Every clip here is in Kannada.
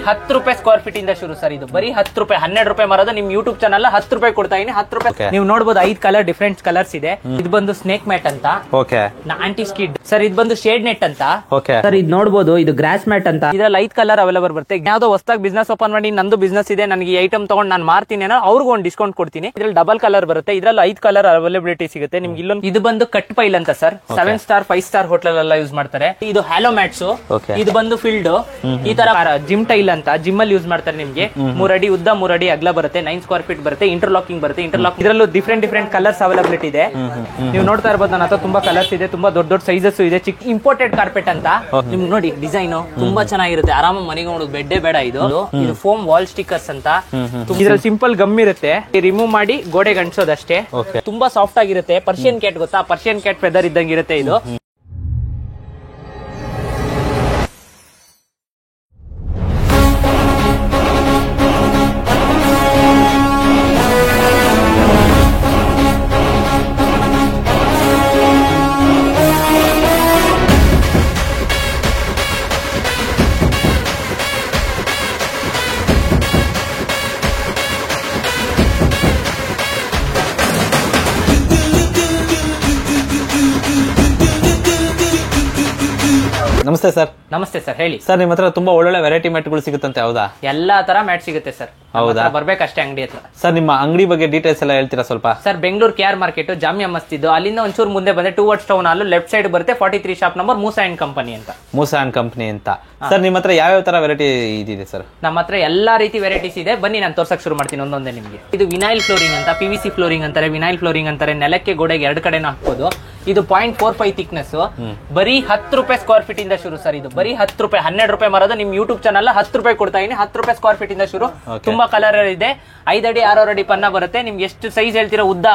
10 ರೂಪಾಯಿ ಸ್ಕ್ವೇರ್ ಫೀಟ್ ಇಂದ ಶುರು ಸರ್. ಇದು ಬರೀ 10 ರೂಪಾಯಿ, 12 ರೂಪಾಯಿ ಮರದ ನಿಮ್ ಯೂಟ್ಯೂಬ್ ಚಾನಲ್ 10 ರೂಪಾಯಿ ಕೊಡ್ತಾ ಇದೀನಿ. 10 ರೂಪಾಯಿ ನೀವು ನೋಡಬಹುದು. 5 ಕಲರ್ ಡಿಫರೆಂಟ್ ಕಲರ್ಸ್ ಇದೆ. ಇದು ಬಂದು ಸ್ನೇಕ್ ಮ್ಯಾಟ್ ಅಂತ, ಆಂಟಿ ಸ್ಕಿಡ್ ಸರ್. ಇದು ಬಂದು ಶೇಡ್ ನೆಟ್ ಅಂತ ಸರ್. ಇದು ನೋಡಬಹುದು, ಇದು ಗ್ರಾಸ್ ಮ್ಯಾಟ್ ಅಂತ. ಇದ್ರಲ್ಲಿ 5 ಕಲರ್ ಅವೈಲೇಬಲ್ ಬರುತ್ತೆ. ಯಾವ್ದೋ ಹೊಸದಾಗಿ ಬಿಸ್ನೆಸ್ ಓಪನ್ ಮಾಡಿ ನಂದು ಬಿಸ್ನೆಸ್ ಇದೆ, ನನಗೆ ಈ ಐಟಮ್ ತಗೊಂಡು ನಾನು ಮಾರ್ತೀನಿ ಅನ್ನೋ ಅವ್ರಿಗೂ ಒಂದು ಡಿಸ್ಕೌಂಟ್ ಕೊಡ್ತೀನಿ. ಇದ್ರಲ್ಲಿ ಡಬಲ್ ಕಲರ್ ಬರುತ್ತೆ. ಇದ್ರಲ್ಲಿ 5 ಕಲರ್ ಅವೈಲಬಿಲಿಟಿ ಸಿಗುತ್ತೆ ನಿಮ್ಗೆ. ಇಲ್ಲೊಂದು ಇದು ಬಂದು ಕಟ್ ಪೈಲ್ ಅಂತ ಸರ್. 7 ಸ್ಟಾರ್ 5 ಸ್ಟಾರ್ ಹೋಟೆಲ್ ಎಲ್ಲ ಯೂಸ್ ಮಾಡ್ತಾರೆ. ಇದು ಹ್ಯಾಲೋ ಮ್ಯಾಟ್ಸ್. ಇದು ಬಂದು ಫೀಲ್ಡ್. ಈ ತರ ಜಿಮ್ ಟೈಲ್ ಅಂತ ಜಿಮ್ ಅಲ್ಲಿ ಯೂಸ್ ಮಾಡ್ತಾರೆ. ನಿಮ್ಗೆ 3 ಅಡಿ ಉದ್ದ 3 ಅಡಿ ಅಗಲ ಬರುತ್ತೆ. 9 ಸ್ಕ್ವೇರ್ ಫೀಟ್ ಬರುತ್ತೆ. ಇಂಟರ್ಲಾಕಿಂಗ್ ಬರುತ್ತೆ. ಇದರಲ್ಲೂ ಡಿಫರೆಂಟ್ ಕಲರ್ಸ್ ಅವೈಲಬಿಲಿಟಿ ಇದೆ. ನೀವು ನೋಡ್ತಾ ಇರ್ಬೋದು, ನನ್ನ ಹತ್ರ ತುಂಬಾ ಕಲರ್ಸ್ ಇದೆ. ತುಂಬಾ ದೊಡ್ಡ ಸೈಜಸ್ ಇದೆ. ಚಿಕ್ಕ ಇಂಪೋರ್ಟೆಡ್ ಕಾರ್ಪೆಟ್ ಅಂತ ನಿಮ್ಗೆ ನೋಡಿ ಡಿಸೈನ್ ತುಂಬಾ ಚೆನ್ನಾಗಿರುತ್ತೆ. ಆರಾಮ ಮನೆಗೆ ನೋಡೋದು ಬೆಡ್ಡೇ ಬೇಡ. ಇದು ಫೋಮ್ ವಾಲ್ ಸ್ಟಿಕರ್ಸ್ ಅಂತ. ಇದ್ರಲ್ಲಿ ಸಿಂಪಲ್ ಗಮ್ ಇರುತ್ತೆ. ರಿಮೂವ್ ಮಾಡಿ ಗೋಡೆಗೆ ಅಂಟಿಸೋದಷ್ಟೇ. ತುಂಬಾ ಸಾಫ್ಟ್ ಆಗಿರುತ್ತೆ. ಪರ್ಷಿಯನ್ ಕ್ಯಾಟ್ ಗೊತ್ತಾ? ಪರ್ಷಿಯನ್ ಕ್ಯಾಟ್ ಫೆದರ್ ಇದ್ದಂಗೆ ಇರುತ್ತೆ ಇದು. ನಮಸ್ತೆ ಸರ್. ನಮಸ್ತೆ ಸರ್, ಹೇಳಿ ಸರ್. ನಿಮ್ಮ ಹತ್ರ ತುಂಬಾ ಒಳ್ಳೊಳ್ಳೆ ವೆರೈಟಿ ಮ್ಯಾಟ್ಗಳು ಸಿಗುತ್ತಂತೆ, ಹೌದಾ? ಎಲ್ಲಾ ತರ ಮ್ಯಾಟ್ ಸಿಗುತ್ತೆ ಸರ್. ಹೌದಾ? ಬರ್ಬೇಕಷ್ಟೇ ಅಂಗಡಿ ಹತ್ರ. ಸರ್, ನಿಮ್ಮ ಅಂಗಡಿ ಬಗ್ಗೆ ಡೀಟೇಲ್ಸ್ ಎಲ್ಲ ಹೇಳ್ತೀರಾ ಸ್ವಲ್ಪ? Sir, Bengaluru KR market Jamia Masjid ಅಲ್ಲಿಂದ ಒಂಚೂರು ಮುಂದೆ ಬಂದ್ರೆ ಟುವರ್ಡ್ಸ್ ಟೌನ್ ಅಲ್ಲೂ ಲೆಫ್ಟ್ ಸೈಡ್ ಬರುತ್ತೆ. 43 shop number Moosa and company ಅಂತ. ಮೂಸಾ ಅಂಡ್ ಕಂಪನಿ ಅಂತ. ಸರ್, ನಿಮ್ಮ ಹತ್ರ ಯಾವ ತರ ವೆರೈಟಿ ಇದೆ ಸರ್? ನಮ್ಮ ಹತ್ರ ಎಲ್ಲಾ ರೀತಿ ವೆರೈಟೀಸ್ ಇದೆ. ಬನ್ನಿ ನಾನು ತೋರ್ಸಕ್ ಶುರು ಮಾಡ್ತೀನಿ ಒಂದೊಂದೇ ನಿಮಗೆ. ಇದು ವಿನೈಲ್ ಫ್ಲೋರಿಂಗ್ ಅಂತ, PVC ಫ್ಲೋರಿಂಗ್ ಅಂತಾರೆ, ವಿನೈಲ್ ಫ್ಲೋರಿಂಗ್ ಅಂತಾರೆ. ನೆಲಕ್ಕೆ ಗೋಡೆಗೆ 2 ಕಡೆನೂ ಹಾಕ್ಬೋದು. ಇದು 0.45 ಥಿಕ್ನೆಸ್. ಬರೀ 10 ರೂಪಾಯಿ ಸ್ಕ್ವೇರ್ ಫೀಟ್ ಇಂದ ಶುರು ಸರ್. ಇದು ಬರೀ 10 ರೂಪಾಯಿ, 12 ರೂಪಾಯಿ ಮರದ ನಿಮ್ ಯೂಟ್ಯೂಬ್ ಚಾನಲ್ 10 ರೂಪಾಯಿ ಕೊಡ್ತಾ ಇದೀನಿ. 10 ರೂಪಾಯಿ ಸ್ಕ್ವೇರ್ ಫೀಟ್ ಇಂದ ಶುರು. ತುಂಬಾ ಕಲರ್ ಇದೆ. 5 ಅಡಿ 6 ಅಡಿ ಪನ್ನ ಬರುತ್ತೆ. ನಿಮ್ಗೆ ಎಷ್ಟು ಸೈಜ್ ಹೇಳ್ತೀರಾ, ಉದ್ದ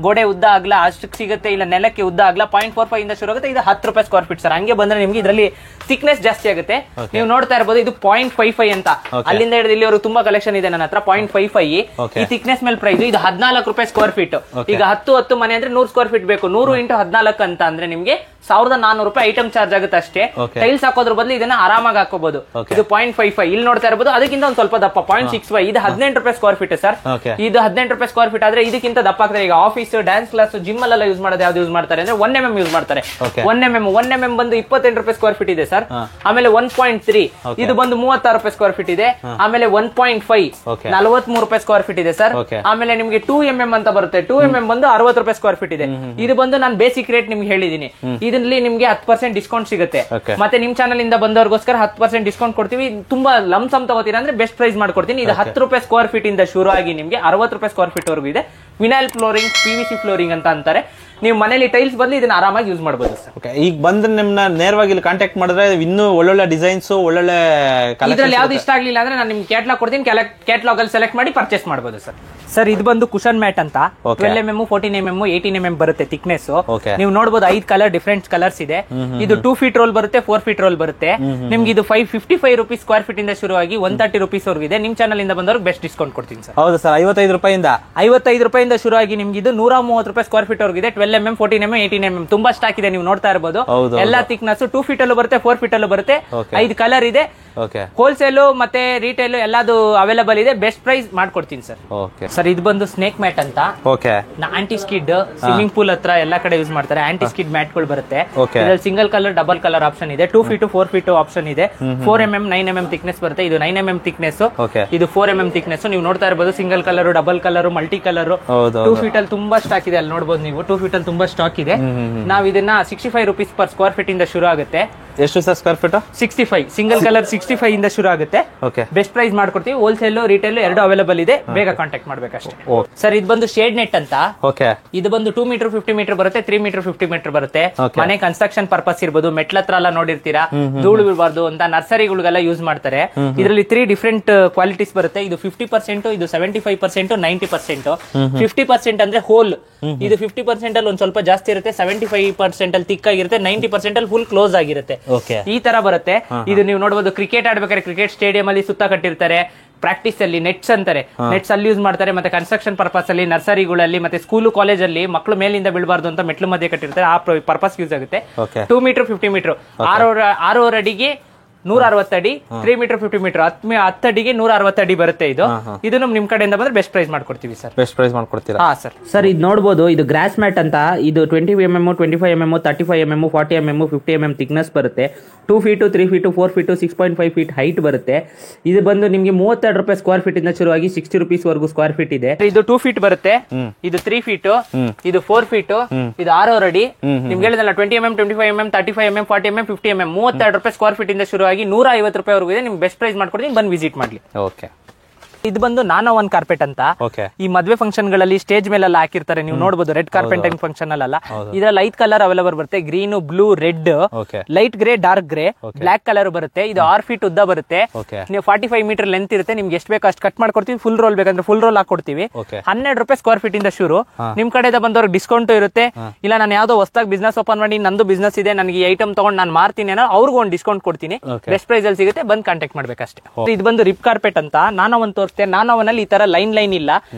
ಗೋಡೆ ಉದ್ದ ಆಗ್ಲಾ ಅಷ್ಟಕ್ಕೆ ಸಿಗುತ್ತೆ. ಇಲ್ಲ ನೆಲಕ್ಕೆ ಉದ್ದ ಆಗ್ಲಾ 0.45 ಇಂದ ಶುರು ಆಗುತ್ತೆ. ಇದು 10 ರೂಪಾಯಿ ಸ್ಕ್ವೇರ್ ಫೀಟ್ ಸರ್. ಹಂಗೆ ಬಂದ್ರೆ ನಿಮ್ಗೆ ಇದರಲ್ಲಿ ಥಿಕ್ನೆಸ್ ಜಾಸ್ತಿ ಆಗುತ್ತೆ. ನೀವು ನೋಡ್ತಾ ಇರಬಹುದು, ಇದು 0.55 ಅಂತ. ಅಲ್ಲಿಂದ ಹಿಡಿದು ಇಲ್ಲಿವರೆಗೂ ತುಂಬಾ ಕಲೆಕ್ಷನ್ ಇದೆ ನನ್ನ ಹತ್ರ. 0.55 ಈ ಥಿಕ್ನೆಸ್ ಮೇಲೆ ಪ್ರೈಸ್. ಇದು 14 ರೂಪಾಯಿ ಸ್ಕ್ವೇರ್ ಫೀಟ್. ಈಗ 10 ಮನೆ ಅಂದ್ರೆ 100 ಸ್ಕ್ವೇರ್ ಫೀಟ್ ಬೇಕು. 100 × 14 ಅಂತ ಅಂದ್ರೆ ನಿಮ್ಗೆ 1400 ರೂಪಾಯಿ ಐಟಮ್ ಚಾರ್ಜ್ ಆಗುತ್ತೆ ಅಷ್ಟೇ. ಟೈಲ್ಸ್ ಹಾಕೋದ್ರ ಬದಲು ಇದನ್ನ ಆರಾಮಾಗಿ ಹಾಕೋಬಹುದು. ಇದು 0.55 ಇಲ್ಲಿ ನೋಡ್ತಾ ಇರಬಹುದು. ಅದಕ್ಕಿಂತ ಒಂದು ಸ್ವಲ್ಪ ದಪ್ಪ 0.65. ಇದು 18 ರೂಪಾಯಿ ಸ್ಕ್ವೇರ್ ಫೀಟ್ ಸರ್. ಇದು 18 ರೂಪಾಯಿ ಸ್ಕ್ವೇರ್ ಫೀಟ್ ಆದ್ರೆ ಇದಕ್ಕಿಂತ ದಪ್ಪ ಆಗ್ತದೆ. ಈಗ ಆಫೀಸ್, ಡ್ಯಾನ್ಸ್ ಕ್ಲಾಸ್, ಜಿಮ್ ಅಲ್ಲೆಲ್ಲ ಯೂಸ್ ಮಾಡೋದು ಯಾವ್ದು ಯೂಸ್ ಮಾಡ್ತಾರೆ ಅಂದ್ರೆ 1mm ಯೂಸ್ ಮಾಡ್ತಾರೆ. 1mm ಬಂದು 28 ರೂಪಾಯಿ ಸ್ಕ್ವೇರ್ ಫೀಟ್ ಇದೆ ಸರ್. ಆಮೇಲೆ 1.3 ಇದು ಬಂದು 36 ರೂಪಾಯಿ ಸ್ಕ್ವೇರ್ ಫೀಟ್ ಇದೆ. ಆಮೇಲೆ 1.5 43 ರೂಪಾಯಿ ಸ್ಕ್ವೇರ್ ಫೀಟ್ ಇದೆ ಸರ್. ಆಮೇಲೆ ನಿಮ್ಗೆ 2mm ಅಂತ ಬರುತ್ತೆ. 2mm ಬಂದು 60 ರೂಪಾಯಿ ಸ್ಕ್ವೇರ್ ಫೀಟ್ ಇದೆ. ಇದು ಬಂದು ನಾನು ಬೇಸಿಕ್ ರೇಟ್ ನಿಮ್ಗೆ ಹೇಳಿದೀನಿ. ಇದರಲ್ಲಿ ನಿಮ್ಗೆ 10% ಡಿಸ್ಕೌಂಟ್ ಸಿಗುತ್ತೆ. ಮತ್ತೆ ನಿಮ್ ಚಾನಲ್ ಇಂದ ಬಂದವ್ರಿಗೋಸ್ಕರ 10% ಡಿಸ್ಕೌಂಟ್ ಕೊಡ್ತೀವಿ. ತುಂಬಾ ಲಂಸಮ್ ತಗೋತೀರಾ ಅಂದ್ರೆ ಬೆಸ್ಟ್ ಪ್ರೈಸ್ ಮಾಡ್ಕೊಡ್ತೀನಿ. ಇದು 10 ರೂಪಾಯಿ ಸ್ಕ್ವೇರ್ ಫೀಟ್ ಇಂದ ಶುರು ಆಗಿ ನಿಮ್ಗೆ 60 ರೂಪಾಯಿ ಸ್ಕ್ವೇರ್ ಫೀಟ್ ವರೆಗೂ ಇದೆ. ವಿನೈಲ್ ಫ್ಲೋರಿಂಗ್, PVC ಫ್ಲೋರಿಂಗ್ ಅಂತ ಅಂತಾರೆ. ನೀವು ಮನೇಲಿ ಟೈಲ್ಸ್ ಬದಲು ಇದನ್ನ ಆರಾಮಾಗಿ ಯೂಸ್ ಮಾಡಬಹುದು ಸರ್. ಈಗ ಬಂದ್ರೆ ನಿಮ್ನ ನೇರವಾಗಿ ಇಲ್ಲಿ ಕಾಂಟ್ಯಾಕ್ಟ್ ಮಾಡಿದ್ರೆ ಇನ್ನೂ ಒಳ್ಳೊಳ್ಳೆ ಡಿಸೈನ್ಸ್, ಒಳ್ಳೊಳ್ಳೆ ಇದ್ರಲ್ಲಿ ಯಾವ್ದು ಇಷ್ಟ ಆಗ್ಲಿಲ್ಲ ಅಂದ್ರೆ ನಾನು ನಿಮ್ಗೆ ಕ್ಯಾಟ್ಲಾಗ್ ಕೊಡ್ತೀನಿ. ಕ್ಯಾಟ್ಲಾಗ್ ಅಲ್ಲಿ ಸೆಲೆಕ್ಟ್ ಮಾಡಿ ಪರ್ಚೇಸ್ ಮಾಡಬಹುದು ಸರ್. ಸರ್, ಇದು ಬಂದು ಕುಶನ್ ಮ್ಯಾಟ್ ಅಂತ. 12mm, 14mm, 18mm ಬರುತ್ತೆ ಥಿಕ್ನೆಸ್. ನೀವು ನೋಡಬಹುದು 5 ಕಲರ್ ಡಿಫರೆಂಟ್ ಕಲರ್ಸ್ ಇದೆ. ಇದು 2 ಫೀಟ್ ರೋಲ್ ಬರುತ್ತೆ, 4 ಫೀಟ್ ರೋಲ್ ಬರುತ್ತೆ. ನಿಮ್ಗೆ ಇದು 555 ರೂಪೀಸ್ ಸ್ಕ್ವೇರ್ ಫೀಟ್ ಇಂದ ಶುರುವಾಗಿ 130 ರೂಪೀಸ್ ವರೆಗೂ ಇದೆ. ನಿಮ್ ಚಾನಲ್ ಇಂದ ಬಂದವ್ರಿಗೆ ಬೆಸ್ಟ್ ಡಿಸ್ಕೌಂಟ್ ಕೊಡ್ತೀನಿ ಸರ್. ಹೌದು ಸರ್. 55 ರೂಪಾಯಿಂದ ಶುರುವಾಗಿ ನಿಮ್ಗೆ ಇದು 130 ರೂಪಾಯಿ ಸ್ಕ್ವೇರ್ ಫೀಟ್ ವರೆಗೂ ಇದೆ. 12mm, 14mm, 18mm ತುಂಬಾ ಸ್ಟಾಕ್ ಇದೆ. ನೀವು ನೋಡ್ತಾ ಇರಬಹುದು. ಎಲ್ಲಾ ಥಿಕ್ನೆಸ್ 2 ಫೀಟ್ ಅಲ್ಲೂ ಬರುತ್ತೆ, 4 ಫೀಟ್ ಅಲ್ಲೂ ಬರುತ್ತೆ. 5 ಕಲರ್ ಇದೆ. ಹೋಲ್ಸೇಲ್ ಮತ್ತೆ ರಿಟೇಲ್ ಎಲ್ಲಾದು ಅವೈಲೇಬಲ್ ಇದೆ. ಬೆಸ್ಟ್ ಪ್ರೈಸ್ ಮಾಡ್ಕೊಡ್ತೀನಿ ಸರ್. ಸರ್, ಇದು ಬಂದು ಸ್ನೇಕ್ ಮ್ಯಾಟ್ ಅಂತ. ಆಂಟಿ ಸ್ಕಿಡ್ ಸ್ವಿಮ್ಮಿಂಗ್ ಪೂಲ್ ಹತ್ರ ಎಲ್ಲಾ ಕಡೆ ಯೂಸ್ ಮಾಡ್ತಾರೆ. ಆಂಟಿ ಸ್ಕಿಡ್ ಮ್ಯಾಟ್ ಗಳು ಬರುತ್ತೆ. ಇದ್ರಲ್ಲಿ single colour, double colour option ಇದೆ. 2 ಫೀಟ್ 4 ಫೀಟ್ ಆಪ್ಷನ್ ಇದೆ. 4mm, 9mm ಥಿಕ್ನೆಸ್ ಬರುತ್ತೆ. ಇದು 9mm ಥಿಕ್ನೆಸ್. ಇದು 4mm ಥಿಕ್ನೆಸ್. ನೀವು ನೋಡ್ತಾ ಇರಬಹುದು single colour, double colour, multi colour. 2 feet ಅಲ್ಲಿ ತುಂಬಾ ಸ್ಟಾಕ್ ಇದೆ. ಅಲ್ಲಿ ನೋಡಬಹುದು ನೀವು 2 ಫೀಟ್ ಅಲ್ಲಿ ತುಂಬಾ ಸ್ಟಾಕ್ ಇದೆ. ನಾವು ಇದನ್ನ 65 ರೂಪೀಸ್ ಪರ್ ಸ್ಕ್ವೇರ್ ಫೀಟ್ ಇಂದ ಶುರು ಆಗುತ್ತೆ. ಎಷ್ಟು sir square feet? 65. Single colour 65 ಇಂದ ಶುರು ಆಗುತ್ತೆ. ಬೆಸ್ಟ್ ಪ್ರೈಸ್ ಮಾಡ್ಕೊಡ್ತೀವಿ. ಹೋಲ್ಸೇಲ್, ರಿಟೇಲ್ ಎರಡು ಅವೈಲೇಬಲ್ ಇದೆ. ಬೇಗ ಕಾಂಟ್ಯಾಕ್ಟ್ ಮಾಡ್ಬೇಕಷ್ಟೇ ಸರ್. ಇದು ಬಂದು ಶೇಡ್ ನೆಟ್ ಅಂತ. ಇದು ಬಂದು 2 ಮೀಟರ್ 50 ಮೀಟರ್ ಬರುತ್ತೆ, 3 ಮೀಟರ್ 50 ಮೀಟರ್ ಬರುತ್ತೆ. ಮನೆ ಕನ್ಸ್ಟ್ರಕ್ಷನ್ ಪರ್ಪಸ್ ಇರ್ಬೋದು, ಮೆಟ್ಲ ಹತ್ರ ಎಲ್ಲ ನೋಡಿರ್ತೀರಾ, ಧೂಳು ಬೀಳಬಾರ್ದು ಅಂತ ನರ್ಸರಿಗಳಿಗೆಲ್ಲ ಯೂಸ್ ಮಾಡ್ತಾರೆ. ಇದರಲ್ಲಿ 3 ಡಿಫರೆಂಟ್ ಕ್ವಾಲಿಟೀಸ್ ಬರುತ್ತೆ. ಇದು 50%, ಇದು 75%, 90%. 50% ಅಂದ್ರೆ ಹೋಲ್. ಇದು 50% ಅಲ್ಲಿ ಒಂದ್ ಸ್ವಲ್ಪ ಜಾಸ್ತಿ ಇರುತ್ತೆ, 75% ಅಲ್ಲಿ ತಿಕ್ ಆಗಿರುತ್ತೆ, 90% ಅಲ್ಲಿ ಫುಲ್ ಕ್ಲೋಸ್ ಆಗಿರುತ್ತೆ. ಈ ತರ ಬರುತ್ತೆ. ಇದು ನೀವು ನೋಡಬಹುದು ಕ್ರಿಕೆಟ್ ಆಡ್ಬೇಕಾದ್ರೆ ಕ್ರಿಕೆಟ್ ಸ್ಟೇಡಿಯಂ ಅಲ್ಲಿ ಸುತ್ತ ಕಟ್ಟಿರ್ತಾರೆ. ಪ್ರಾಕ್ಟೀಸ್ ಅಲ್ಲಿ ನೆಟ್ಸ್ ಅಂತಾರೆ, ನೆಟ್ಸ್ ಅಲ್ಲಿ ಯೂಸ್ ಮಾಡ್ತಾರೆ. ಮತ್ತೆ ಕನ್ಸ್ಟ್ರಕ್ಷನ್ ಪರ್ಪಸ್ ಅಲ್ಲಿ, ನರ್ಸರಿಗಳಲ್ಲಿ, ಮತ್ತೆ ಸ್ಕೂಲು ಕಾಲೇಜ್ ಅಲ್ಲಿ ಮಕ್ಕಳು ಮೇಲಿಂದ ಬೀಳಬಾರ್ದು ಅಂತ ಮೆಟ್ಲು ಮಧ್ಯೆ ಕಟ್ಟಿರ್ತಾರೆ. ಆ ಪರ್ಪಸ್ ಯೂಸ್ ಆಗುತ್ತೆ. 2 ಮೀಟರ್ 50 ಮೀಟರ್ 6 ಅಡಿಗೆ 160 ಅಡಿ 3 ಮೀಟರ್ 50 ಮೀಟರ್ 10 ಅಡಿಗೆ 160 ಅಡಿ ಬರುತ್ತೆ ಇದು ನಿಮ್ ಕಡೆಯಿಂದ ಬಂದ್ರೆ ಬೆಸ್ಟ್ ಪ್ರೈಸ್ ಮಾಡ್ಕೊಡ್ತೀವಿ ಸರ್. ಬೆಸ್ಟ್ ಪ್ರೈಸ್ ಮಾಡ್ಕೊಡ್ತೀರಾ? ಹಾ ಸರ್ ಇದು ನೋಡಬಹುದು, ಇದು ಗ್ರಾಸ್ ಮ್ಯಾಟ್ ಅಂತ. ಇದು 20 mm 25 mm 35 mm 40 mm 50 mm thickness ಬರುತ್ತೆ. 2 feet 3 feet 4 feet 6.5 feet height ಬರುತ್ತೆ. ಇದು ಬಂದು ನಿಮ್ಗೆ 32 ರೂಪಾಯಿ ಸ್ಕ್ವೇರ್ ಫೀಟ್ ಇಂದ ಶುರುವಾಗಿ 60 rupees ವರೆಗೂ ಸ್ಕ್ವೇರ್ ಫೀಟ್ ಇದೆ. ಇದು 2 feet ಬರುತ್ತೆ, ಇದು 3 feet, ಇದು 4 feet, ಇದು 6 ಅಡಿ. ನಿಮ್ಗೆ ಹೇಳಿದಲ್ಲ 20 mm 25 mm 35 mm 40 mm 50 mm 32 ರೂಪಾಯಿ ಸ್ಕ್ವೇರ್ ಫೀಟ್ ಇಂದ ಶುರುವಾಗಿ 150 ರೂಪಾಯಿ ವರೆಗೂ ಇದೆ. ನಿಮ್ಗೆ ಬೆಸ್ಟ್ ಪ್ರೈಸ್ ಮಾಡ್ಕೊಡ್ತೀನಿ, ಬಂದು ವಿಸಿಟ್ ಮಾಡ್ಲಿ. ಓಕೆ. ಇದು ಬಂದು ನಾನೋ ಒನ್ ಕಾರ್ಪೆಟ್ ಅಂತ. ಈ ಮದ್ವೆ ಫಂಕ್ಷನ್ ಗಳಲ್ಲಿ ಸ್ಟೇಜ್ ಮೇಲೆಲ್ಲ ಹಾಕಿರ್ತಾರೆ, ನೀವು ನೋಡಬಹುದು. ರೆಡ್ ಕಾರ್ಪೆಂಟಿಂಗ್ ಫಂಕ್ಷನ್ ಅಲ್ಲ, ಇದ್ರಲ್ಲಿ 5 ಕಲರ್ ಅವೈಲೇಬಲ್ ಬರುತ್ತೆ. Green, blue, red, light grey, dark grey, black colour ಬರುತ್ತೆ. ಇದು 6 feet ಉದ್ದ ಬರುತ್ತೆ. ನೀವು 45 ಮೀಟರ್ ಲೆಂತ್ ಇರುತ್ತೆ. ನಿಮ್ಗೆ ಎಷ್ಟು ಬೇಕು ಅಷ್ಟು ಕಟ್ ಮಾಡ್ಕೊಡ್ತೀವಿ. ಫುಲ್ ರೋಲ್ ಬೇಕಂದ್ರೆ ಫುಲ್ ರೋಲ್ ಹಾಕೊಡ್ತೀವಿ. 12 ರೂಪಾಯಿ ಸ್ಕ್ವೇರ್ ಫೀಟ್ ಇಂದ ಶುರು. ನಿಮ್ ಕಡೆಯಿಂದ ಬಂದವ್ರಿಗೆ ಡಿಸ್ಕೌಂಟ್ ಇರುತ್ತೆ. ಇಲ್ಲ ನಾನು ಯಾವ್ದೋ ಹೊಸದಾಗಿ ಬಿಸ್ನೆಸ್ ಓಪನ್ ಮಾಡಿ ನಂದು ಬಿಸ್ನೆಸ್ ಇದೆ, ನನಗೆ ಈ ಐಟಮ್ ತಗೊಂಡು ನಾನು ಮಾರ್ತೀನಿ ಅನ್ನೋ ಅವ್ರಿಗೂ ಒಂದು ಡಿಸ್ಕೌಂಟ್ ಕೊಡ್ತೀನಿ. ಬೆಸ್ಟ್ ಪ್ರೈಸ್ ಅಲ್ಲಿ ಸಿಗುತ್ತೆ, ಬಂದು ಕಾಂಟ್ಯಾಕ್ಟ್ ಮಾಡ್ಬೇಕಷ್ಟೇ. ಇದು ಬಂದು ರಿಪ್ ಕಾರ್ಪೆಟ್ ಅಂತ. ನಾನೋ ಒಂದು ತೋರಿಸ್ತೇನೆ. ನಾನೋ ಒನ್ನಲ್ಲಿ ತರ ಲೈನ್ ಇಲ್ಲ,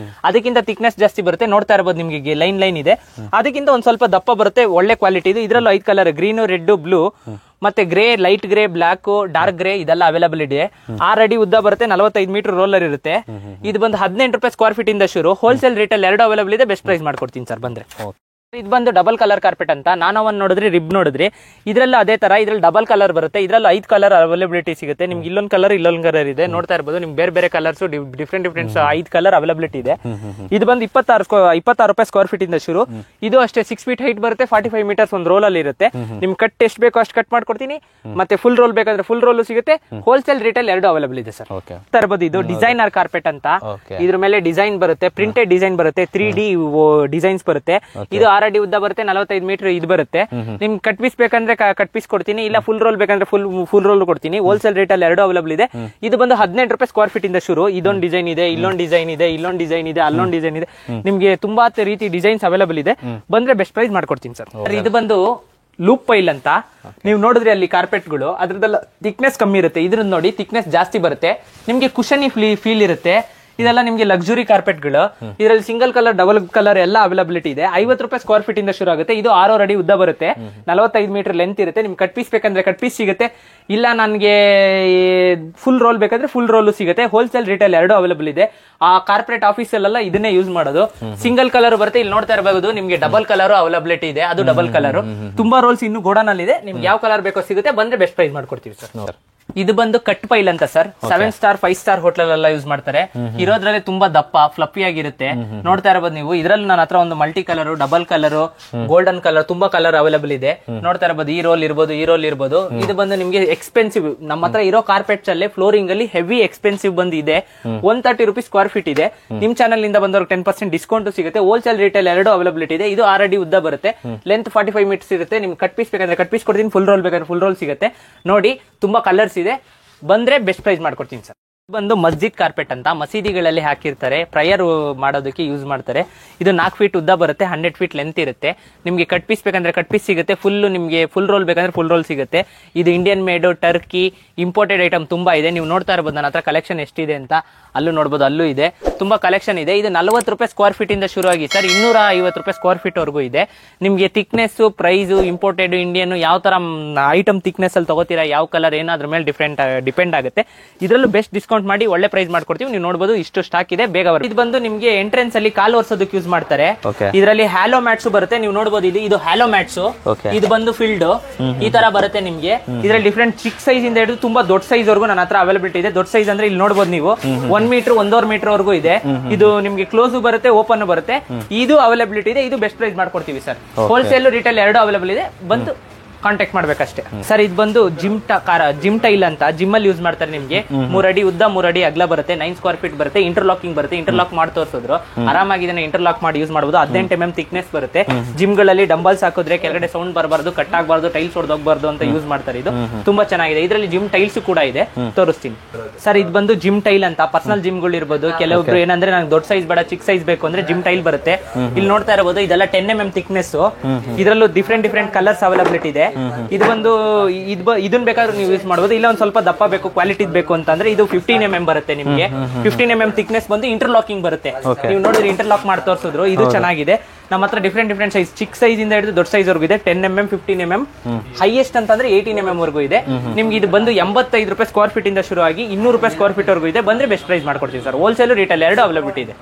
ಅದಕ್ಕಿಂತ ಥಿಕ್ನೆಸ್ ಜಾಸ್ತಿ ಬರುತ್ತೆ. ನೋಡ್ತಾ ಇರಬಹುದು ನಿಮ್ಗೆ ಲೈನ್ ಇದೆ. ಅದಕ್ಕಿಂತ ಒಂದ್ ಸ್ವಲ್ಪ ದಪ್ಪ ಬರುತ್ತೆ, ಒಳ್ಳೆ ಕ್ವಾಲಿಟಿ ಇದು. ಇದ್ರಲ್ಲೂ 5 ಕಲರ್, ಗ್ರೀನ್, ರೆಡ್, ಬ್ಲೂ ಮತ್ತೆ grey, light grey, black, dark grey ಇದೆಲ್ಲ ಅವೈಲೇಬಲ್ ಇದೆ. 6 ಅಡಿ ಉದ್ದ ಬರುತ್ತೆ, 45 ಮೀಟರ್ ರೋಲರ್ ಇರುತ್ತೆ. ಇದು ಬಂದು 18 ರೂಪಾಯಿ ಸ್ಕ್ವೇರ್ ಫೀಟ್ ಇಂದ ಶುರು. ಹೋಲ್ಸೇಲ್ ರೇಟಲ್ಲಿ 2 ಅವೈಲೇಬಲ್ ಇದೆ. ಬೆಸ್ಟ್ ಪ್ರೈಸ್ ಮಾಡ್ಕೊಡ್ತೀನಿ ಸರ್ ಬಂದ್ರೆ. ಇದು ಬಂದು ಡಬಲ್ ಕಲರ್ ಕಾರ್ಪೆಟ್ ಅಂತ. ನಾನೋ ಒಂದು ನೋಡಿದ್ರಿ, ರಿಬ್ ನೋಡಿದ್ರಿ. ಇದ್ರಲ್ಲೂ ಅದೇ ತರ, ಇದ್ರಲ್ಲಿ ಡಬಲ್ ಕಲರ್ ಬರುತ್ತೆ. ಇದ್ರಲ್ಲೂ 5 ಕಲರ್ ಅವೈಲಬಿಲಿಟಿ ಸಿಗುತ್ತೆ. ನಿಮ್ಗೆ ಇಲ್ಲೊಂದು ಕಲರ್ ಇದೆ, ನೋಡ್ತಾ ಇರಬಹುದು. ನಿಮ್ಗೆ ಬೇರೆ ಕಲರ್ಸ್ ಡಿಫ್ರೆಂಟ್ 5 ಕಲರ್ ಅವೈಲಬಿಲಿಟಿ ಇದೆ. ಇದು ಬಂದು 26 ರೂಪಾಯಿ ಸ್ಕ್ವೇರ್ ಫೀಟ್ ಇಂದ ಶುರು. ಇದು ಅಷ್ಟೇ 6 feet ಹೈಟ್ ಬರುತ್ತೆ. 45 ಮೀಟರ್ಸ್ ಒಂದು ರೋಲ್ ಅಲ್ಲಿ ಇರುತ್ತೆ. ನಿಮ್ ಕಟ್ ಎಷ್ಟು ಬೇಕೋ ಅಷ್ಟು ಕಟ್ ಮಾಡ್ಕೊಡ್ತೀನಿ. ಮತ್ತೆ ಫುಲ್ ರೋಲ್ ಬೇಕಾದ್ರೆ ಫುಲ್ ರೋಲ್ ಸಿಗುತ್ತೆ. ಹೋಲ್ಸೇಲ್ ರೇಟಲ್ಲಿ 2 ಅವೈಲಬಲ್ ಇದೆ ಸರ್. ತರಬಹುದು. ಇದು ಡಿಸೈನರ್ ಕಾರ್ಪೆಟ್ ಅಂತ. ಇದ್ರ ಮೇಲೆ ಡಿಸೈನ್ ಬರುತ್ತೆ, ಪ್ರಿಂಟೆಡ್ ಡಿಸೈನ್ ಬರುತ್ತೆ, 3D ಡಿಸೈನ್ಸ್ ಬರುತ್ತೆ. ಇದು 6 ಅಡಿ ಉದ್ದ ಬರುತ್ತೆ, 45 ಮೀಟರ್ ಇದು ಬರುತ್ತೆ. ನಿಮ್ಗೆ ಕಟ್ ಪೀಸ್ ಬೇಕಂದ್ರೆ ಕಟ್ ಪೀಸ್ ಕೊಡ್ತೀನಿ, ಇಲ್ಲ ಫುಲ್ ರೋಲ್ ಬೇಕಂದ್ರೆ ಫುಲ್ ರೋಲ್ ಕೊಡ್ತೀನಿ. ಹೋಲ್ಸೇಲ್ ರೇಟ್ ಅಲ್ಲಿ 2 ಅವೈಲಬಲ್ ಇದೆ. ಇದು ಬಂದು 18 ರೂಪಾಯಿ ಸ್ಕ್ವೇರ್ ಫೀಟ್ ಇಂದ ಶುರು. ಇದೊಂದು ಡಿಸೈನ್ ಇದೆ, ಇಲ್ಲೊಂದು ಡಿಸೈನ್ ಇದೆ, ಇಲ್ಲೊಂದು ಡಿಸೈನ್ ಇದೆ, ಅಲ್ಲೊಂದು ಡಿಸೈನ್ ಇದೆ. ನಿಮ್ಗೆ ತುಂಬಾ ರೀತಿ ಡಿಸೈನ್ಸ್ ಅವೈಲಬಲ್ ಇದೆ. ಬಂದ್ರೆ ಬೆಸ್ಟ್ ಪ್ರೈಸ್ ಮಾಡ್ಕೊಡ್ತೀನಿ ಸರ್. ಇದು ಬಂದು ಲೂಪ್ ಪೈಲ್ ಅಂತ. ನೀವು ನೋಡಿದ್ರೆ ಅಲ್ಲಿ ಕಾರ್ಪೆಟ್ಗಳು ಅದ್ರದ್ದೆಲ್ಲ ಥಿಕ್ನೆಸ್ ಕಮ್ಮಿ ಇರುತ್ತೆ. ಇದ್ರದ್ದು ನೋಡಿ ಥಿಕ್ನೆಸ್ ಜಾಸ್ತಿ ಬರುತ್ತೆ. ನಿಮ್ಗೆ ಕುಶನಿ ಫೀಲ್ ಇರುತ್ತೆ. ಇದೆಲ್ಲ ನಿಮ್ಗೆ ಲಕ್ಸುರಿ ಕಾರ್ಪೆಟ್ಗಳು. ಇದರಲ್ಲಿ ಸಿಂಗಲ್ ಕಲರ್, ಡಬಲ್ ಕಲರ್ ಎಲ್ಲ ಅವೈಲಬಿಲಿಟಿ ಇದೆ. 50 ರೂಪಾಯಿ ಸ್ಕ್ವೇರ್ ಫೀಟ್ ಇಂದ ಶುರು ಆಗುತ್ತೆ. ಇದು 6 ಅಡಿ ಉದ್ದ ಬರುತ್ತೆ, 45 ಮೀಟರ್ ಲೆಂತ್ ಇರುತ್ತೆ. ನಿಮ್ಗೆ ಕಟ್ ಪೀಸ್ ಬೇಕಂದ್ರೆ ಕಟ್ ಪೀಸ್ ಸಿಗುತ್ತೆ, ಇಲ್ಲ ನನಗೆ ಫುಲ್ ರೋಲ್ ಬೇಕಂದ್ರೆ ಫುಲ್ ರೋಲ್ ಸಿಗುತ್ತೆ. ಹೋಲ್ಸೇಲ್ ರೇಟಲ್ಲಿ 2 ಅವೈಲಬಲ್ ಇದೆ. ಆ ಕಾರ್ಪೊರೇಟ್ ಆಫೀಸಲ್ಲೆಲ್ಲ ಇದನ್ನೇ ಯೂಸ್ ಮಾಡೋದು. ಸಿಂಗಲ್ ಕಲರ್ ಬರುತ್ತೆ. ಇಲ್ಲಿ ನೋಡ್ತಾ ಇರಬಹುದು, ನಿಮ್ಗೆ ಡಬಲ್ ಕಲರ್ ಅವೈಲಬಿಲಿಟಿ ಇದೆ. ಅದು ಡಬಲ್ ಕಲರ್. ತುಂಬಾ ರೋಲ್ಸ್ ಇನ್ನು ಗೋಡನ್ ಅಲ್ಲಿ ಇದೆ. ನಿಮ್ಗೆ ಯಾವ ಕಲರ್ ಬೇಕೋ ಸಿಗುತ್ತೆ, ಬಂದ್ರೆ ಬೆಸ್ಟ್ ಪ್ರೈಸ್ ಮಾಡ್ಕೊಡ್ತೀವಿ ಸರ್. ಇದು ಬಂದು ಕಟ್ ಪೈಲ್ ಅಂತ ಸರ್. 7 ಸ್ಟಾರ್ 5 ಸ್ಟಾರ್ ಹೋಟೆಲ್ ಎಲ್ಲ ಯೂಸ್ ಮಾಡ್ತಾರೆ. ಇರೋದ್ರಲ್ಲಿ ತುಂಬಾ ದಪ್ಪ ಫ್ಲಫಿ ಆಗಿರುತ್ತೆ. ನೋಡ್ತಾ ಇರಬಹುದು ನೀವು. ಇದ್ರಲ್ಲಿ ನನ್ನ ಹತ್ರ ಒಂದು multi colour, double colour, golden colour, ತುಂಬಾ ಕಲರ್ ಅವೈಲಬಲ್ ಇದೆ. ನೋಡ್ತಾ ಇರಬಹುದು. ಈ ರೋಲ್ ಇರ್ಬೋದು. ಇದು ಬಂದು ನಿಮ್ಗೆ ಎಕ್ಸ್ಪೆನ್ಸಿವ್. ನಮ್ಮ ಹತ್ರ ಇರೋ ಕಾರ್ಪೆಟ್ಸ್ ಅಲ್ಲಿ ಫ್ಲೋರಿಂಗ್ ಅಲ್ಲಿ ಹೆವಿ ಎಕ್ಸ್ಪೆನ್ಸಿವ್ ಬಂದು ಇದೆ. 130 ರೂಪೀಸ್ ಸ್ಕ್ವೇರ್ ಫೀಟ್ ಇದೆ. ನಿಮ್ ಚಾನಲ್ ಇಂದ ಬಂದವ್ರಿಗೆ 10% ಡಿಸ್ಕೌಂಟ್ ಸಿಗುತ್ತೆ. ಹೋಲ್ಸೇಲ್ ರೇಟ್ ಅಲ್ಲಿ 2 ಅವೈಲಬಿಲಿಟಿ ಇದೆ. ಇದು 6 ಅಡಿ ಉದ್ದ ಬರುತ್ತೆ, ಲೆಂತ್ 45 ಮೀಟರ್ಸ್ ಇರುತ್ತೆ. ನಿಮ್ಗೆ ಕಟ್ ಪೀಸ್ ಬೇಕಂದ್ರೆ ಕಟ್ ಪೀಸ್ ಕೊಡ್ತೀನಿ, ಫುಲ್ ರೋಲ್ ಬೇಕಾದ್ರೆ ಫುಲ್ ರೋಲ್ ಸಿಗುತ್ತೆ. ನೋಡಿ ತುಂಬಾ ಕಲರ್ಸ್ ಇದೆ. ಬಂದ್ರೆ ಬೆಸ್ಟ್ ಪ್ರೈಸ್ ಮಾಡ್ಕೊಡ್ತೀನಿ ಸರ್. ಬಂದು ಮಸ್ಜಿದ್ ಕಾರ್ಪೆಟ್ ಅಂತ. ಮಸೀದಿಗಳಲ್ಲಿ ಹಾಕಿರ್ತಾರೆ, ಪ್ರಯರ್ ಮಾಡೋದಕ್ಕೆ ಯೂಸ್ ಮಾಡ್ತಾರೆ. ಇದು 4 ಫೀಟ್ ಉದ್ದ ಬರುತ್ತೆ, 100 ಫೀಟ್ ಲೆಂತ್ ಇರುತ್ತೆ. ನಿಮ್ಗೆ ಕಟ್ ಪೀಸ್ ಬೇಕಂದ್ರೆ ಕಟ್ ಪೀಸ್ ಸಿಗುತ್ತೆ, ನಿಮ್ಗೆ ಫುಲ್ ರೋಲ್ ಬೇಕಂದ್ರೆ ಫುಲ್ ರೋಲ್ ಸಿಗುತ್ತೆ. ಇದು Indian made, Turkey, imported item ತುಂಬಾ ಇದೆ. ನೀವು ನೋಡ್ತಾ ಇರಬಹುದು ನನ್ನ ಹತ್ರ ಕಲೆಕ್ಷನ್ ಎಷ್ಟಿದೆ ಅಂತ. ಅಲ್ಲೂ ನೋಡಬಹುದು, ಅಲ್ಲೂ ಇದೆ, ತುಂಬಾ ಕಲೆಕ್ಷನ್ ಇದೆ. ಇದು 40 ರೂಪಾಯಿ ಸ್ಕ್ವೇರ್ ಫೀಟ್ ಇಂದ ಶುರು ಆಗಿ ಸರ್ 250 ರೂಪಾಯಿ ಸ್ಕ್ವೇರ್ ಫೀಟ್ ವರೆಗೂ ಇದೆ. ನಿಮ್ಗೆ ಥಿಕ್ನೆಸ್, ಪ್ರೈಸ್, ಇಂಪೋರ್ಟೆಡ್, ಇಂಡಿಯನ್ ಯಾವ ತರ ಐಟಮ್ ಥಿಕ್ನೆಸ್ ಅಲ್ಲಿ ತಗೋತೀರಾ, ಯಾವ ಕಲರ್ ಏನಾದ್ರ ಮೇಲೆ ಡಿಪೆಂಡ್ ಆಗುತ್ತೆ. ಇದರಲ್ಲೂ ಬೆಸ್ಟ್ ಡಿಸ್ಕೌಂಟ್ ಮಾಡಿ ಒಳ್ಳೆ ಪ್ರೈಸ್ ಮಾಡ್ಕೊಡ್ತೀವಿ. ನೀವು ನೋಡಬಹುದು ಇಷ್ಟು ಸ್ಟಾಕ್ ಇದೆ, ಬೇಗ ಬರುತ್ತೆ. ಇದು ಬಂದು ನಿಮ್ಗೆ ಎಂಟ್ರೆನ್ಸ್ ಅಲ್ಲಿ ಕಾಲು ಒರೆಸೋದಕ್ಕೆ ಯೂಸ್ ಮಾಡ್ತಾರೆ. ಇದರಲ್ಲಿ ಹ್ಯಾಲೋ ಮ್ಯಾಟ್ಸ್ ಬರುತ್ತೆ. ನೀವು ನೋಡಬಹುದು, ಇದು ಹ್ಯಾಲೋ ಮ್ಯಾಟ್ಸ್. ಇದು ಬಂದು ಫೀಲ್ಡ್ ಈ ತರ ಬರುತ್ತೆ ನಿಮ್ಗೆ. ಇದರಲ್ಲಿ ಡಿಫ್ರೆಂಟ್ ಚಿಕ್ಕ ಸೈಜ್ ಇಂದ ಹಿಡಿದು ತುಂಬಾ ದೊಡ್ಡ ಸೈಜ್ ವರೆಗೂ ನನ್ನ ಹತ್ರ ಅವೈಲಬಿಲಿಟಿ ಇದೆ. ದೊಡ್ಡ ಸೈಜ್ ಅಂದ್ರೆ ಇಲ್ಲಿ ನೋಡಬಹುದು ನೀವು 1 ಮೀಟರ್ 1.5 ಮೀಟರ್ ವರೆಗೂ ಇದೆ. ಇದು ನಿಮ್ಗೆ ಕ್ಲೋಸ್ ಬರುತ್ತೆ, ಓಪನ್ ಬರುತ್ತೆ. ಇದು ಅವೈಲಬಿಲಿಟಿ ಇದೆ. ಇದು ಬೆಸ್ಟ್ ಪ್ರೈಸ್ ಮಾಡ್ಕೊಡ್ತೀವಿ ಸರ್. ಹೋಲ್ಸೇಲ್ ರಿಟೇಲ್ 2 ಅವೈಲಬಲ್ ಇದೆ. ಬಂದು ಕಾಂಟ್ಯಾಕ್ಟ್ ಮಾಡ್ಬೇಕಷ್ಟೇ ಸರ್. ಇದು ಬಂದು ಜಿಮ್ ಟೈಲ್ ಅಂತ. ಜಿಮ್ ಅಲ್ಲಿ ಯೂಸ್ ಮಾಡ್ತಾರೆ. ನಿಮ್ಗೆ 3 ಅಡಿ ಉದ್ದ 3 ಅಡಿ ಅಗಲ ಬರುತ್ತೆ, 9 ಸ್ಕ್ವೇರ್ ಫೀಟ್ ಬರುತ್ತೆ. ಇಂಟರ್ಲಾಕಿಂಗ್ ಬರುತ್ತೆ. ಇಂಟರ್ಲಾಕ್ ಮಾಡಿ ತೋರಿಸಿದ್ರು ಆರಾಮಾಗಿ ಇಂಟರ್ಲಾಕ್ ಮಾಡಿ ಯೂಸ್ ಮಾಡಬಹುದು. 18 mm ಥಿಕ್ನೆಸ್ ಬರುತ್ತೆ. ಜಿಮ್ ಗಳಲ್ಲಿ ಡಂಬಲ್ಸ್ ಹಾಕಿದ್ರೆ ಕೆಳಗಡೆ ಸೌಂಡ್ ಬರಬಾರ್ದು, ಕಟ್ ಆಗಬಾರ್ದು, ಟೈಲ್ಸ್ ಹೊಡೆದೋಗಬಾರ್ದು ಅಂತ ಯೂಸ್ ಮಾಡ್ತಾರೆ. ಇದು ತುಂಬಾ ಚೆನ್ನಾಗಿದೆ. ಇದರಲ್ಲಿ ಜಿಮ್ ಟೈಲ್ಸ್ ಕೂಡ ಇದೆ, ತೋರಿಸ್ತೀನಿ ಸರ್. ಇದು ಬಂದು ಜಿಮ್ ಟೈಲ್ ಅಂತ. ಪರ್ಸನಲ್ ಜಿಮ್ ಗಳು ಇರ್ಬೋದು. ಕೆಲವೊಬ್ರು ಏನಂದ್ರೆ ನಂಗೆ ದೊಡ್ಡ ಸೈಜ್ ಬೇಡ, ಚಿಕ್ಕ ಸೈಜ್ ಬೇಕು ಅಂದ್ರೆ ಜಿಮ್ ಟೈಲ್ ಬರುತ್ತೆ. ಇಲ್ಲಿ ನೋಡ್ತಾ ಇರಬಹುದು, ಇದೆಲ್ಲ 10 mm ಥಿಕ್ನೆಸ್. ಇದರಲ್ಲೂ ಡಿಫ್ರೆಂಟ್ ಕಲರ್ಸ್ ಅವೈಲಬಿಲಿಟಿ ಇದೆ. ಇದು ಬಂದು ಇದನ್ನ ಬೇಕಾದ್ರೂ ನೀವು ಯೂಸ್ ಮಾಡಬಹುದು. ಇಲ್ಲ ಒಂದ್ ಸ್ವಲ್ಪ ದಪ್ಪ ಬೇಕು, ಕ್ವಾಲಿಟಿ ಬೇಕು ಅಂತಂದ್ರೆ ಇದು 15mm ಬರುತ್ತೆ ನಿಮಗೆ. 15mm ಥಿಕ್ನೆಸ್ ಬಂದು ಇಂಟರ್ಲಾಕಿಂಗ್ ಬರುತ್ತೆ. ನೀವು ನೋಡಿದ್ರೆ ಇಂಟರ್ಲಾಕ್ ಮಾಡಿ ತೋರಿಸಿದ್ರು. ಇದು ಚೆನ್ನಾಗಿದೆ. ನಮ್ಮ ಹತ್ರ ಡಿಫ್ರೆಂಟ್ ಸೈಜ್, ಚಿಕ್ಕ ಸೈಜ್ ಇಂದ ಹಿಡಿದು ದೊಡ್ಡ ಸೈಜ್ ವರ್ಗೂ ಇದೆ. 10mm, 15mm, ಹೈಯೆಸ್ಟ್ ಅಂತಂದ್ರೆ 18mm ವರ್ಗೂ ಇದೆ. ನಿಮ್ಗೆ ಇದು ಬಂದು 85 ರೂಪಾಯಿ ಸ್ಕ್ವೇರ್ ಫೀಟ್ ಇಂದ ಶುರು ಆಗಿ 200 ರೂಪಾಯಿ ಸ್ಕ್ವೇರ್ ಫೀಟ್ ವರ್ಗೂ ಇದೆ. ಬಂದ್ರೆ ಬೆಸ್ಟ್ ಪ್ರೈಸ್ ಮಾಡ್ಕೊಡ್ತೀವಿ ಸರ್. ಹೋಲ್ಸೇಲ್ ರಿಟೇಲ್ ಎರಡು ಅವೈಲಬಿಲಿಟಿ ಇದೆ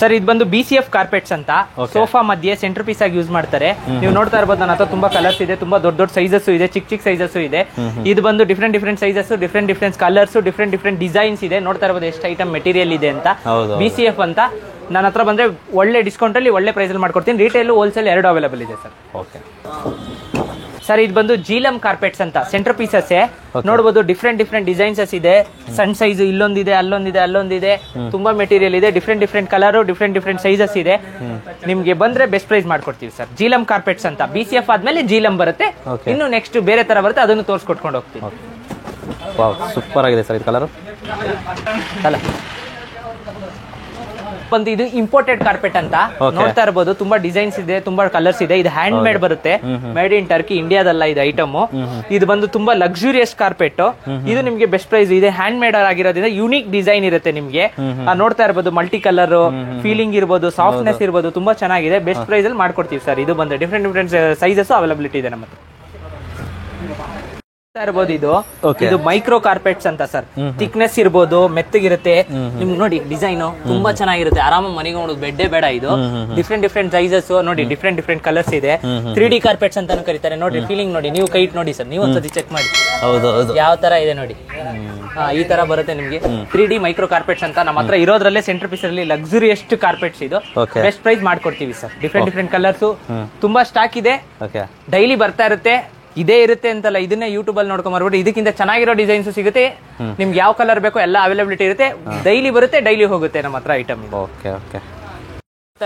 ಸರ್. ಇದು ಬಂದು BCF ಕಾರ್ಪೆಟ್ಸ್ ಅಂತ, ಸೋಫಾ ಮಧ್ಯೆ ಸೆಂಟರ್ ಪೀಸ್ ಆಗಿ ಯೂಸ್ ಮಾಡ್ತಾರೆ. ನೀವು ನೋಡ್ತಾ ಇರ್ಬೋದು, ನನ್ನ ಹತ್ರ ತುಂಬಾ ಕಲರ್ಸ್ ಇದೆ, ತುಂಬಾ ದೊಡ್ಡ ಸೈಜಸ್ ಇದೆ, ಚಿಕ್ಕ ಸೈಜಸ್ ಇದೆ. ಇದು ಬಂದು different sizes, different colours, different designs ಇದೆ. ನೋಡ್ತಾ ಇರ್ಬೋದು ಎಷ್ಟು ಐಟಮ್ ಮೆಟೀರಿಯಲ್ ಇದೆ ಅಂತ. BCF ಅಂತ ನನ್ನ ಹತ್ರ ಬಂದ್ರೆ ಒಳ್ಳೆ ಡಿಸ್ಕೌಂಟ್ ಅಲ್ಲಿ ಒಳ್ಳೆ ಪ್ರೈಸ್ ಅಲ್ಲಿ ಮಾಡ್ಕೊಡ್ತೀನಿ. ರಿಟೇಲ್, ಹೋಲ್ಸೇಲ್ ಎರಡು ಅವೈಲೇಬಲ್ ಇದೆ ಸರ್. ಓಕೆ ಸರ್, ಇದು ಬಂದು ಜೀಲಮ್ ಕಾರ್ಪೆಟ್ಸ್ ಅಂತ ಸೆಂಟರ್ ಪೀಸಸ್ ನೋಡಬಹುದು. ಡಿಫ್ರೆಂಟ್ ಡಿಸೈನ್ಸಸ್ ಇದೆ. ಸಣ್ಣ ಸೈಜ್ ಇಲ್ಲೊಂದಿದೆ, ಅಲ್ಲೊಂದಿದೆ. ತುಂಬಾ ಮೆಟೀರಿಯಲ್ ಇದೆ. ಡಿಫ್ರೆಂಟ್ ಕಲರ್, ಡಿಫ್ರೆಂಟ್ ಸೈಜಸ್ ಇದೆ. ನಿಮ್ಗೆ ಬಂದ್ರೆ ಬೆಸ್ಟ್ ಪ್ರೈಸ್ ಮಾಡ್ಕೊಡ್ತೀವಿ ಸರ್. ಜೀಲಮ್ ಕಾರ್ಪೆಟ್ಸ್ ಅಂತ. BCF ಆದ್ಮೇಲೆ ಜೀಲಮ್ ಬರುತ್ತೆ. ಇನ್ನು ನೆಕ್ಸ್ಟ್ ಬೇರೆ ತರ ಬರುತ್ತೆ, ಅದನ್ನು ತೋರಿಸ್ಕೊಟ್ಕೊಂಡು ಹೋಗ್ತೀವಿ. ಸೂಪರ್ ಆಗಿದೆ ಸರ್ ಇದು ಕಲರ್. ಬಂದು ಇದು ಇಂಪೋರ್ಟೆಡ್ ಕಾರ್ಪೆಟ್ ಅಂತ ನೋಡ್ತಾ ಇರಬಹುದು. ತುಂಬಾ ಡಿಸೈನ್ಸ್ ಇದೆ, ತುಂಬಾ ಕಲರ್ಸ್ ಇದೆ. ಇದು ಹ್ಯಾಂಡ್ ಮೇಡ್ ಬರುತ್ತೆ. ಮೇಡ್ ಇನ್ ಟರ್ಕಿ, ಇಂಡಿಯಾದಲ್ಲ ಇದು ಐಟಮ್. ಇದು ಬಂದು ತುಂಬಾ ಲಕ್ಸುರಿಯಸ್ ಕಾರ್ಪೆಟ್. ಇದು ನಿಮ್ಗೆ ಬೆಸ್ಟ್ ಪ್ರೈಸ್ ಇದೆ. ಹ್ಯಾಂಡ್ ಮೇಡ್ ಆಗಿರೋದ್ರಿಂದ ಯೂನಿಕ್ ಡಿಸೈನ್ ಇರುತ್ತೆ ನಿಮ್ಗೆ. ನೋಡ್ತಾ ಇರಬಹುದು, ಮಲ್ಟಿ ಕಲರ್ ಫೀಲಿಂಗ್ ಇರ್ಬೋದು, ಸಾಫ್ಟ್ನೆಸ್ ಇರ್ಬೋದು, ತುಂಬಾ ಚೆನ್ನಾಗಿದೆ. ಬೆಸ್ಟ್ ಪ್ರೈಸ್ ಅಲ್ಲಿ ಮಾಡ್ಕೊಡ್ತೀವಿ ಸರ್. ಇದು ಬಂದು ಡಿಫ್ರೆಂಟ್ ಸೈಜಸ್ ಅವೈಲಬಿಲಿಟಿ ಇದೆ ನಮ್ಮ ಹತ್ರ ಇರ್ಬೋದು. ಇದು ಮೈಕ್ರೋ ಕಾರ್ಪೆಟ್ಸ್ ಅಂತ ಸರ್. ಥಿಕ್ನೆಸ್ ಇರ್ಬೋದು, ಮೆತ್ತಗಿರುತ್ತೆ. ನಿಮ್ಗೆ ನೋಡಿ ಡಿಸೈನ್ ತುಂಬಾ ಚೆನ್ನಾಗಿರುತ್ತೆ. ಆರಾಮಾಗಿ ಮನೆಗೆ ನೋಡೋದು, ಬೆಡ್ಡೇ ಬೇಡ. ಇದು ಡಿಫ್ರೆಂಟ್ ಸೈಜಸ್ ನೋಡಿ, ಡಿಫ್ರೆಂಟ್ ಕಲರ್ಸ್ ಇದೆ. 3D ಕಾರ್ಪೆಟ್ಸ್ ಅಂತಾನು ಕರೀತಾರೆ. ನೋಡಿ ಫೀಲಿಂಗ್ ನೋಡಿ, ನೀವು ಕೈ ಇಟ್ಟು ನೋಡಿ ಸರ್, ನೀವು ಒಂದ್ಸತಿ ಚೆಕ್ ಮಾಡಿ ಯಾವ ತರ ಇದೆ ನೋಡಿ. ಈ ತರ ಬರುತ್ತೆ ನಿಮ್ಗೆ 3D ಮೈಕ್ರೋ ಕಾರ್ಪೆಟ್ಸ್ ಅಂತ. ನಮ್ಮ ಹತ್ರ ಇರೋದ್ರಲ್ಲೇ ಸೆಂಟರ್ ಪೀಸ್ ಅಲ್ಲಿ ಲಕ್ಸುರಿಯಸ್ ಕಾರ್ಪೆಟ್ಸ್. ಇದು ಬೆಸ್ಟ್ ಪ್ರೈಸ್ ಮಾಡ್ಕೊಡ್ತೀವಿ ಸರ್. ಡಿಫ್ರೆಂಟ್ ಕಲರ್ಸ್ ತುಂಬಾ ಸ್ಟಾಕ್ ಇದೆ. ಡೈಲಿ ಬರ್ತಾ ಇರುತ್ತೆ. ಇದೇ ಇರುತ್ತೆ ಅಂತಲ್ಲ, ಇದನ್ನೇ ಯೂಟ್ಯೂಬ್ ಅಲ್ಲಿ ನೋಡ್ಕೊಂಡ್ ಬರ್ಬಿಟ್ಟು ಇದಕ್ಕಿಂತ ಚೆನ್ನಾಗಿರೋ ಡಿಸೈನ್ಸ್ ಸಿಗುತ್ತೆ. ನಿಮ್ಗೆ ಯಾವ ಕಲರ್ ಬೇಕೋ ಎಲ್ಲ ಅವೈಲಬಿಲಿಟಿ ಇರುತ್ತೆ. ಡೈಲಿ ಬರುತ್ತೆ, ಡೈಲಿ ಹೋಗುತ್ತೆ ನಮ್ಮ ಹತ್ರ ಐಟಮ್.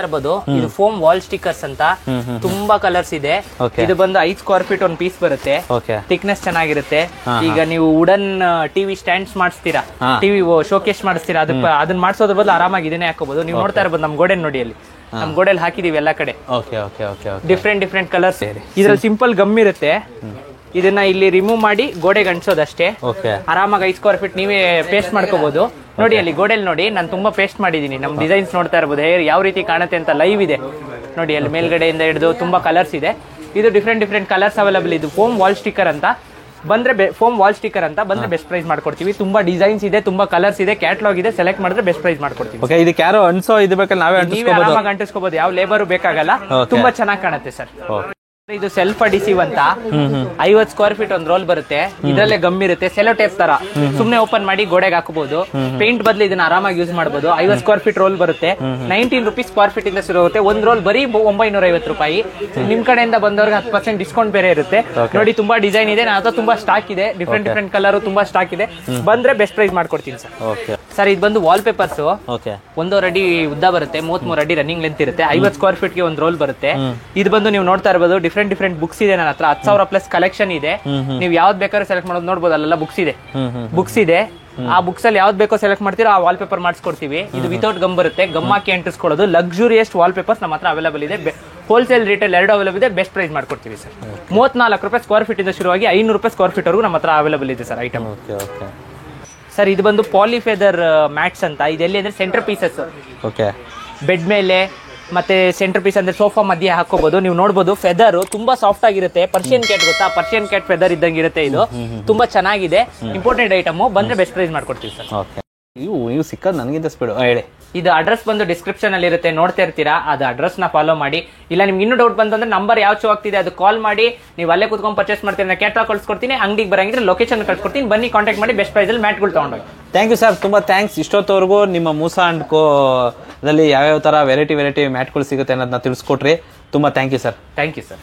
ಇರ್ಬೋದು. ಇದು ಫೋಮ್ ವಾಲ್ ಸ್ಟಿಕರ್ಸ್ ಅಂತ. ತುಂಬಾ ಕಲರ್ಸ್ ಇದೆ. ಇದು ಬಂದು 5 ಸ್ಕ್ವೇರ್ ಫೀಟ್ ಒಂದು ಪೀಸ್ ಬರುತ್ತೆ. ಥಿಕ್ನೆಸ್ ಚೆನ್ನಾಗಿರುತ್ತೆ. ಈಗ ನೀವು ವುಡನ್ ಟಿವಿ ಸ್ಟ್ಯಾಂಡ್ಸ್ ಮಾಡಿಸ್ತೀರಾ, ಟಿವಿ ಶೋಕೇಸ್ ಮಾಡಿಸ್ತೀರಾ, ಅದನ್ನ ಮಾಡಿಸೋದ್ರ ಬದಲು ಆರಾಮಾಗಿ ಇದನ್ನೇ ಹಾಕೋಬಹುದು. ನೀವು ನೋಡ್ತಾ ಇರ್ಬೋದು, ನಮ್ ಗೋಡೆ ನೋಡಿ, ಅಲ್ಲಿ ನಮ್ ಗೋಡೆಯಲ್ಲಿ ಹಾಕಿದೀವಿ ಎಲ್ಲಾ ಕಡೆ. Different colours. ಇದ್ರಲ್ಲಿ ಸಿಂಪಲ್ ಗಮ್ ಇರುತ್ತೆ. ಇದನ್ನ ಇಲ್ಲಿ ರಿಮೂವ್ ಮಾಡಿ ಗೋಡೆಗೆ ಅಂಟಿಸೋದಷ್ಟೇ. ಆರಾಮಾಗಿ 5 ಸ್ಕ್ವೇರ್ ಫೀಟ್ ನೀವೇ ಪೇಸ್ಟ್ ಮಾಡ್ಕೋಬಹುದು. ನೋಡಿ ಅಲ್ಲಿ ಗೋಡೆಯಲ್ಲಿ ನೋಡಿ, ನಾನು ತುಂಬಾ ಪೇಸ್ಟ್ ಮಾಡಿದೀನಿ. ನಮ್ ಡಿಸೈನ್ಸ್ ನೋಡ್ತಾ ಇರಬಹುದು, ಹೇರ್ ಯಾವ ರೀತಿ ಕಾಣುತ್ತೆ ಅಂತ ಲೈವ್ ಇದೆ ನೋಡಿ. ಅಲ್ಲಿ ಮೇಲ್ಗಡೆಯಿಂದ ಹಿಡಿದು ತುಂಬಾ ಕಲರ್ಸ್ ಇದೆ. ಇದು ಡಿಫ್ರೆಂಟ್ ಕಲರ್ಸ್ ಅವೈಲಬಲ್. ಇದು ಫೋಮ್ ವಾಲ್ ಸ್ಟಿಕರ್ ಅಂತ ಬಂದ್ರೆ ಬೆಸ್ಟ್ ಪ್ರೈಸ್ ಮಾಡ್ಕೊಡ್ತೀವಿ. ತುಂಬಾ ಡಿಸೈನ್ಸ್ ಇದೆ, ತುಂಬಾ ಕಲರ್ಸ್ ಇದೆ, ಕ್ಯಾಟಲಾಗ್ ಇದೆ. ಸೆಲೆಕ್ಟ್ ಮಾಡಿದ್ರೆ ಬೆಸ್ಟ್ ಪ್ರೈಸ್ ಮಾಡ್ಕೊಡ್ತೀವಿ. ಇದಕ್ಕೆ ಯಾರೋ ಅನ್ಸೋ ಇದು ಬೇಕಲ್ಲ, ನಾವೇ ಆರಾಮಾಗಿ ಅಂಟಿಸ್ಕೋಬಹುದು. ಯಾವ ಲೇಬರ್ ಬೇಕಾಗಲ್ಲ. ತುಂಬಾ ಚೆನ್ನಾಗಿ ಕಾಣುತ್ತೆ ಸರ್. ಇದು ಸೆಲ್ಫ್ ಅಡಿಸಿವ್ ಅಂತ. 50 ಸ್ಕ್ವೇರ್ ಫೀಟ್ ಒಂದು ರೋಲ್ ಬರುತ್ತೆ. ಇದರಲ್ಲೇ ಗಮ್ ಇರುತ್ತೆ, ಸೆಲೋ ಟೇಪ್ ತರ. ಸುಮ್ನೆ ಓಪನ್ ಮಾಡಿ ಗೋಡೆಗೆ ಹಾಕಬಹುದು. ಪೇಂಟ್ ಬದಲು ಇದನ್ನ ಆರಾಮಾಗಿ ಯೂಸ್ ಮಾಡಬಹುದು. 50 ಸ್ಕ್ವೇರ್ ಫೀಟ್ ರೋಲ್ ಬರುತ್ತೆ. 19 ರೂಪೀಸ್ ಸ್ಕ್ವೇರ್ ಫೀಟ್ ಇಂದ ಶುರು ಆಗುತ್ತೆ. ಒಂದ್ ರೋಲ್ ಬರೀ 950 ರೂಪಾಯಿ. ನಿಮ್ ಕಡೆಯಿಂದ ಬಂದವ್ರಿಗೆ 10% ಡಿಸ್ಕೌಂಟ್ ಬೇರೆ ಇರುತ್ತೆ. ನೋಡಿ ತುಂಬಾ ಡಿಸೈನ್ ಇದೆ. ನನ್ನ ಹತ್ರ ತುಂಬಾ ಸ್ಟಾಕ್ ಇದೆ. ಡಿಫ್ರೆಂಟ್ ಕಲರ್ ತುಂಬಾ ಸ್ಟಾಕ್ ಇದೆ. ಬಂದ್ರೆ ಬೆಸ್ಟ್ ಪ್ರೈಸ್ ಮಾಡ್ಕೊಡ್ತೀನಿ ಸರ್. ಸರ್, ಇದು ಬಂದು ವಾಲ್ ಪೇಪರ್ಸ್. 1.5 ಅಡಿ ಉದ್ದ ಬರುತ್ತೆ, 33 ಅಡಿ ರನ್ನಿಂಗ್ ಲೆಂತ್ ಇರುತ್ತೆ. 50 ಸ್ಕ್ವೇರ್ ಫೀಟ್ ಗೆ ಒಂದು ರೋಲ್ ಬರುತ್ತೆ. ಇದು ಬಂದು ನೀವು ನೋಡ್ತಾ ಇರಬಹುದು, ಡಿಫ್ರೆಂಟ್ ಬುಕ್ಸ್ ಇದೆ ನನ್ನ ಹತ್ರ. 10,000 ಪ್ಲಸ್ ಕಲೆಕ್ಷನ್ ಇದೆ. ನೀವು ಯಾವ್ದು ಬೇಕಾದ್ರೂ ಸೆಲೆಕ್ಟ್ ಮಾಡೋದು ನೋಡಬಹುದು. ಅಲ್ಲೆಲ್ಲ ಬುಕ್ಸ್ ಇದೆ. ಆ ಬುಕ್ಸ್ ಅಲ್ಲಿ ಯಾವ್ದು ಬೇಕೋ ಸೆಲೆಕ್ಟ್ ಮಾಡ್ತೀರಾ, ಆ ವಾಲ್ ಪೇಪರ್ ಮಾಡಿಸ್ಕೊಡ್ತೀವಿ. ಇದು ವಿತೌಟ್ ಗಮ್ ಬರುತ್ತೆ. ಗಮ್ ಹಾಕಿ ಅಂಟಿಸ್ಕೊಳ್ಳೋದು. ಲಕ್ಸುರಿಯಸ್ ವಾಲ್ ಪೇಪರ್ಸ್ ನಮ್ಮ ಹತ್ರ ಅವೈಲೇಬಲ್ ಇದೆ. ಹೋಲ್ಸೇಲ್ ರಿಟೇಲ್ ಎರಡು ಅವೈಲೇಬಲ್ ಇದೆ. ಬೆಸ್ಟ್ ಪ್ರೈಸ್ ಮಾಡ್ಕೊಡ್ತೀವಿ ಸರ್. 34 ರೂಪಾಯಿ ಸ್ಕ್ವೇರ್ ಫೀಟ್ ಇಂದ ಶುರುವಾಗಿ 500 ರೂಪಾಯಿ ಸ್ಕ್ವೇರ್ ಫೀಟ್ ವರೆಗೂ ನಮ್ಮ ಹತ್ರ ಅವೈಲೇಬಲ್ ಇದೆ ಸರ್ ಐಟಮ್. ಸರ್, ಇದು ಬಂದು ಪಾಲಿಫೆದರ್ ಮ್ಯಾಟ್ಸ್ ಅಂತ. ಇದೆಲ್ಲಿ ಅಂದ್ರೆ ಸೆಂಟರ್ ಪೀಸಸ್. ಬೆಡ್ ಮೇಲೆ ಮತ್ತೆ ಸೆಂಟರ್ ಪೀಸ್ ಅಂದ್ರೆ ಸೋಫಾ ಮಧ್ಯೆ ಹಾಕೋಬಹುದು. ನೀವು ನೋಡಬಹುದು, ಫೆದರ್ ತುಂಬಾ ಸಾಫ್ಟ್ ಆಗಿರುತ್ತೆ. ಪರ್ಷಿಯನ್ ಕ್ಯಾಟ್ ಗೊತ್ತಾ? ಪರ್ಷಿಯನ್ ಕ್ಯಾಟ್ ಫೆದರ್ ಇದ್ದಂಗೆ ಇರುತ್ತೆ. ಇದು ತುಂಬಾ ಚೆನ್ನಾಗಿದೆ. Important item. ಬಂದ್ರೆ ಬೆಸ್ಟ್ ಪ್ರೈಸ್ ಮಾಡ್ಕೊಡ್ತೀವಿ ಸರ್. ನೀವು ಸಿಕ್ಕದ್ ನನಗಿಂತ ಸ್ಪೀಡ್ ಹೇಳಿ. ಇದು ಅಡ್ರೆಸ್ ಬಂದು ಡಿಸ್ಕ್ರಿಪ್ಷನ್ ಅಲ್ಲಿ ಇರುತ್ತೆ, ನೋಡ್ತಾ ಇರ್ತೀರಾ. ಅದು ಅಡ್ರೆಸ್ ನ ಫಾಲೋ ಮಾಡಿ. ಇಲ್ಲ ನಿಮ್ಗೆ ಇನ್ನೂ ಡೌಟ್ ಬಂತಂದ್ರೆ ನಂಬರ್ ಯಾವ ಶೋ ಆಗ್ತಿದೆ ಅದು ಕಾಲ್ ಮಾಡಿ. ನೀವು ಅಲ್ಲೇ ಕುತ್ಕೊಂಡು ಪರ್ಚೇಸ್ ಮಾಡ್ತೀರಾ, ಕ್ಯಾಟ್ಲಾಗ್ ಕಳ್ಸ್ಕೊಡ್ತೀನಿ. ಅಂಗಡಿಗೆ ಬರಂಗಿದ್ರೆ ಲೊಕೇಶನ್ ಕಳ್ಸ್ಕೊಡ್ತೀನಿ. ಬನ್ನಿ, ಕಾಂಟ್ಯಾಕ್ಟ್ ಮಾಡಿ. ಬೆಸ್ಟ್ ಪ್ರೈಸ್ ಅಲ್ಲಿ ಮ್ಯಾಟ್ಗಳು ತಗೊಂಡೋಗಿ. ಥ್ಯಾಂಕ್ ಯು ಸರ್, ತುಂಬಾ ಥ್ಯಾಂಕ್ಸ್. ಇಷ್ಟೊತ್ತವರೆಗೂ ನಿಮ್ಮ ಮೂಸಾ ಅಂಡ್ ಕೋ ದಲ್ಲಿ ಯಾವ್ಯಾವ ತರ ವೆರೈಟಿ ಮ್ಯಾಟ್ಗಳು ಸಿಗುತ್ತೆ ಅನ್ನೋದನ್ನ ತಿಳಿಸ್ಕೊಟ್ರಿ. ತುಂಬಾ thank you sir. Thank you sir.